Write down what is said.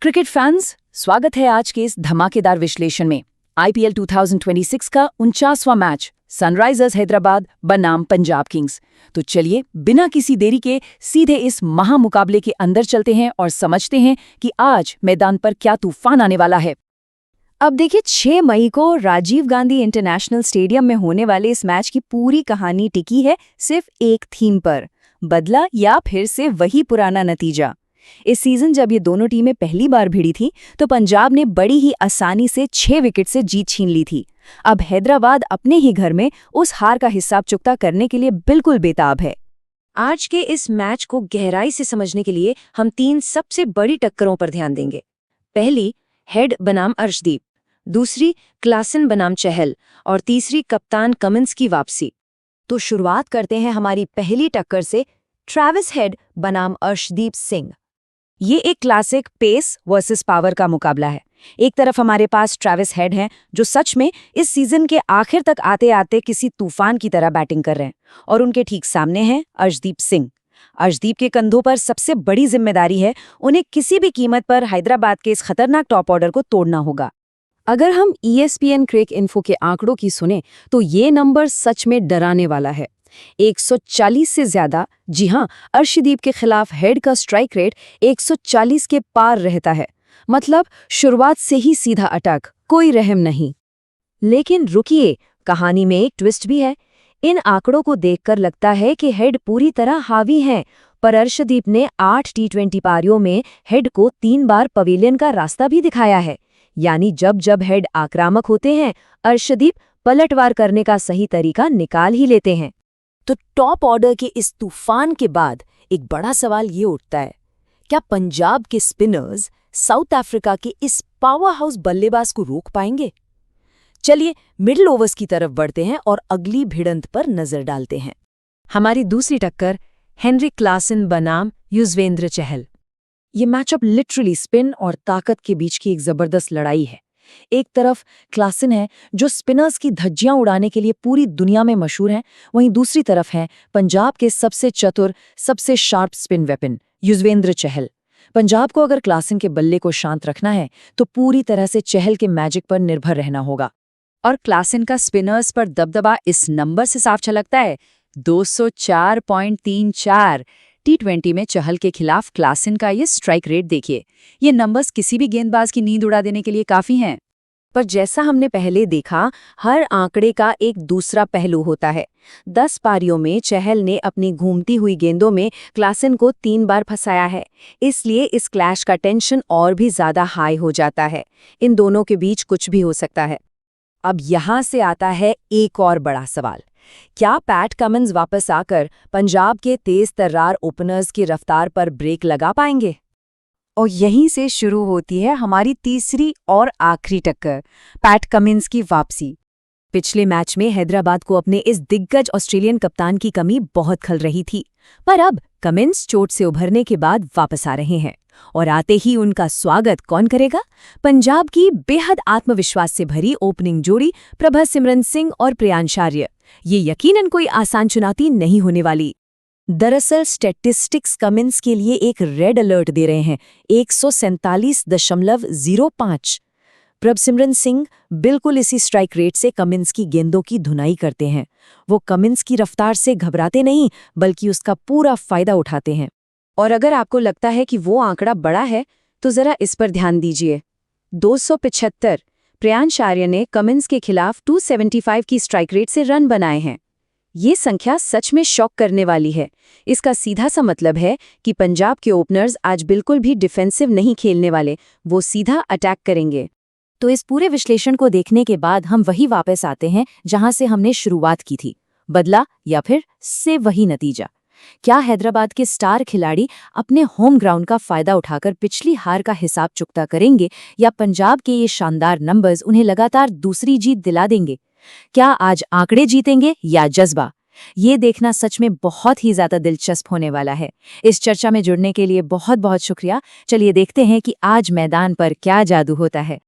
Cricket fans, स्वागत है आज के इस धमाकेदार विश्लेषण में। आईपीएल 2026 का 49वां मैच सनराइजर्स हैदराबाद बनाम पंजाब किंग्स। तो चलिए बिना किसी देरी के सीधे इस महामुकाबले के अंदर चलते हैं और समझते हैं कि आज मैदान पर क्या तूफान आने वाला है। अब देखिए 6 मई को राजीव गांधी इंटरनेशनल स्टेडियम में होने वाले इस मैच की पूरी कहानी टिकी है सिर्फ एक थीम पर, बदला या फिर से वही पुराना नतीजा। इस सीजन जब ये दोनों टीमें पहली बार भिड़ी थी तो पंजाब ने बड़ी ही आसानी से 6 विकेट से जीत छीन ली थी। अब हैदराबाद अपने ही घर में उस हार का हिसाब चुकता करने के लिए बिल्कुल बेताब है। आज के इस मैच को गहराई से समझने के लिए हम 3 सबसे बड़ी टक्करों पर ध्यान देंगे। पहली, हेड बनाम अर्शदीप, दूसरी क्लासन बनाम चहल और तीसरी कप्तान कमिंस की वापसी। तो शुरुआत करते हैं हमारी पहली टक्कर से, ट्रैविस हेड बनाम अर्शदीप सिंह। ये एक क्लासिक पेस वर्सेस पावर का मुकाबला है। एक तरफ हमारे पास ट्रैविस हेड हैं जो सच में इस सीजन के आखिर तक आते आते किसी तूफान की तरह बैटिंग कर रहे हैं, और उनके ठीक सामने हैं अर्शदीप सिंह। अर्शदीप के कंधों पर सबसे बड़ी जिम्मेदारी है, उन्हें किसी भी कीमत पर हैदराबाद के इस खतरनाक टॉप ऑर्डर को तोड़ना होगा। अगर हम ESPN क्रिक इन्फो के आंकड़ों की सुने तो ये नंबर सच में डराने वाला है। 140 से ज्यादा। जी हां, अर्शदीप के खिलाफ हेड का स्ट्राइक रेट 140 के पार रहता है। मतलब शुरुआत से ही सीधा अटैक, कोई रहम नहीं। लेकिन रुकिए, कहानी में एक ट्विस्ट भी है। इन आंकड़ों को देखकर लगता है कि हेड पूरी तरह हावी हैं, पर अर्शदीप ने 8 T20 पारियों में हेड को 3 बार पवेलियन का रास्ता भी दिखाया है। यानी जब जब हेड आक्रामक होते हैं, अर्शदीप पलटवार करने का सही तरीका निकाल ही लेते हैं। तो टॉप ऑर्डर के इस तूफान के बाद एक बड़ा सवाल ये उठता है, क्या पंजाब के स्पिनर्स साउथ अफ्रीका के इस पावर हाउस बल्लेबाज को रोक पाएंगे? चलिए मिडिल ओवर्स की तरफ बढ़ते हैं और अगली भिड़ंत पर नजर डालते हैं। हमारी दूसरी टक्कर, हेनरिक क्लासन बनाम युजवेंद्र चहल। ये मैचअप लिटरली स्पिन और ताकत के बीच की एक जबरदस्त लड़ाई है। एक तरफ क्लासन है जो स्पिनर्स की धज्जियां उड़ाने के लिए पूरी दुनिया में मशहूर हैं, वहीं दूसरी तरफ है पंजाब के सबसे चतुर, सबसे sharp spin weapon Yuzvendra Chahal. Punjab को अगर क्लासन के बल्ले को शांत रखना है तो पूरी तरह से चहल के मैजिक पर निर्भर रहना होगा। और क्लासन का स्पिनर्स पर दबदबा इस नंबर से साफ झलकता है, 204.34। T20 में चहल के खिलाफ क्लासन का ये स्ट्राइक रेट देखिए। ये नंबर्स किसी भी गेंदबाज की नींद उड़ा देने के लिए काफी हैं। पर जैसा हमने पहले देखा, हर आंकड़े का एक दूसरा पहलू होता है। 10 पारियों में चहल ने अपनी घूमती हुई गेंदों में क्लासन को 3 बार फंसाया है, इसलिए इस क्लैश का टेंशन और भी ज्यादा हाई हो जाता है। इन दोनों के बीच कुछ भी हो सकता है। अब यहाँ से आता है एक और बड़ा सवाल, क्या पैट कमिंस वापस आकर पंजाब के तेज तर्रार ओपनर्स की रफ्तार पर ब्रेक लगा पाएंगे? और यहीं से शुरू होती है हमारी तीसरी और आखिरी टक्कर, पैट कमिंस की वापसी। पिछले मैच में हैदराबाद को अपने इस दिग्गज ऑस्ट्रेलियन कप्तान की कमी बहुत खल रही थी, पर अब कमिंस चोट से उभरने के बाद वापस आ रहे हैं, और आते ही उनका स्वागत कौन करेगा? पंजाब की बेहद आत्मविश्वास से भरी ओपनिंग जोड़ी प्रभसिमरन सिंह और प्रियांश आर्य। ये यकीनन कोई आसान चुनौती नहीं होने वाली। दरअसल स्टैटिस्टिक्स कमिंस के लिए एक रेड अलर्ट दे रहे हैं, 147.05। प्रभसिमरन सिंह बिल्कुल इसी स्ट्राइक रेट से कमिंस की गेंदों की धुनाई करते हैं। वो कमिंस की रफ्तार से घबराते नहीं, बल्कि उसका पूरा फायदा उठाते हैं। और अगर आपको लगता है कि वो आंकड़ा बड़ा है, तो जरा इस पर ध्यान दीजिए। 275 प्रियांश आर्य ने कमिंस के खिलाफ 275 की स्ट्राइक रेट से रन बनाए हैं। ये संख्या सच में शॉक करने वाली है। इसका सीधा सा मतलब है कि पंजाब के ओपनर्स आज बिल्कुल भी डिफेंसिव नहीं खेलने वाले, वो सीधा अटैक करेंगे। तो इस पूरे विश्लेषण को देखने के बाद हम वही वापस आते हैं जहां से हमने शुरुआत की थी, बदला या फिर से वही नतीजा। क्या हैदराबाद के स्टार खिलाड़ी अपने होम ग्राउंड का फायदा उठाकर पिछली हार का हिसाब चुकता करेंगे, या पंजाब के ये शानदार नंबर्स उन्हें लगातार दूसरी जीत दिला देंगे? क्या आज आंकड़े जीतेंगे या जज्बा? ये देखना सच में बहुत ही ज्यादा दिलचस्प होने वाला है। इस चर्चा में जुड़ने के लिए बहुत बहुत शुक्रिया। चलिए देखते हैं कि आज मैदान पर क्या जादू होता है।